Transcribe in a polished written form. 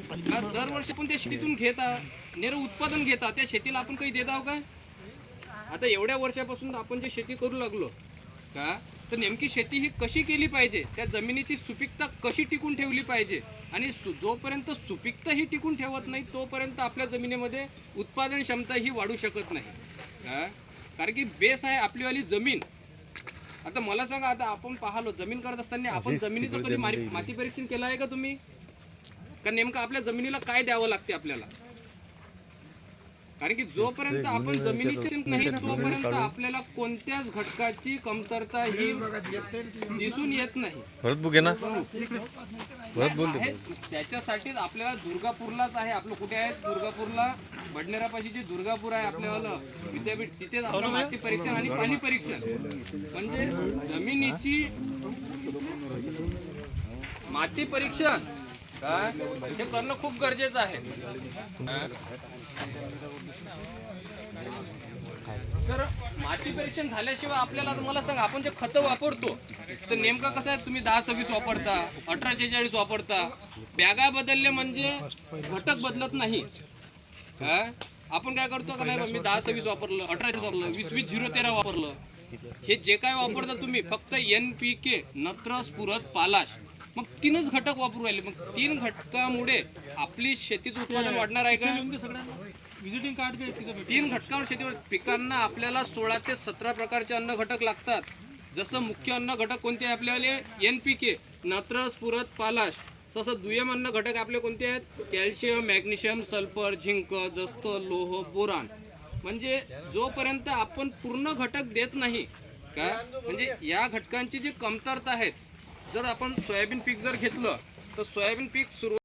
दरवर्षी पण त्या शेतीतून घेता उत्पादन घेता, त्या शेतीला आपण काही देत आहोत का? आता एवढ्या वर्षापासून आपण जे शेती करू लागलो का, तर नेमकी शेती ही कशी केली पाहिजे, त्या जमिनीची सुपीकता कशी टिकून ठेवली पाहिजे, आणि जोपर्यंत सुपीकता ही टिकून ठेवत नाही तोपर्यंत आपल्या जमिनीमध्ये उत्पादन क्षमता ही वाढू शकत नाही का. कारण की बेस आहे आपलीवाली जमीन. आता मला सांगा, आता आपण पाहलो जमीन करत असताना आपण जमिनीचं कधी माती परीक्षण केलं आहे का तुम्ही? का नेमकं आपल्या जमिनीला काय द्यावं लागते आपल्याला? कारण की जोपर्यंत आपण जमिनीचे नाही तोपर्यंत आपल्याला कोणत्याच घटकाची कमतरता ही दिसून येत नाही. त्याच्यासाठीच आपल्याला दुर्गापूरलाच आहे, आपलं कुठे आहे दुर्गापूरला, बडनेरापाशी जे दुर्गापूर आहे आपल्याला विद्यापीठ, तिथेच आपलं माती परीक्षण आणि पाणी परीक्षण म्हणजे जमिनीची माती परीक्षण काय हे करणं खूप गरजेचं आहे. तर माती परीक्षण झाल्याशिवाय आपल्याला, मला सांगा, आपण जे खतं वापरतो तर नेमकं कसं आहे, तुम्ही 10-26 वापरता, 18-46 वापरता, बॅगा बदलले म्हणजे घटक बदलत नाही काय. आपण काय करतो का, नाही मी 10-26 वापरलं, 18 वापरलं, 20-20-0-13 वापरलं. हे जे काय वापरता तुम्ही फक्त NPK, नत्र, स्फुरद, पालाश, मग 3च घटक वापरू राहिले. मग 3 घटकामुळे आपली शेतीचं उत्पादन वाढणार आहे का? विजिटिंग कार्ड 3 घटकावर शेतीवर पिकांना आपल्याला 16 ते 17 प्रकारचे अन्न घटक लागतात. जसं मुख्य अन्न घटक कोणते आहे आपल्याला? NPK, नत्र, स्फुरद, पालाश. तसं दुय्यम अन्न घटक आपले कोणते आहेत? कॅल्शियम, मॅग्नेशियम, सल्फर, झिंक, जस्त, लोह, बोरान. म्हणजे जोपर्यंत आपण पूर्ण घटक देत नाही का, म्हणजे या घटकांची जी कमतरता आहेत. जर आपण सोयाबीन पीक जर घेतलं तर सोयाबीन पीक सुरू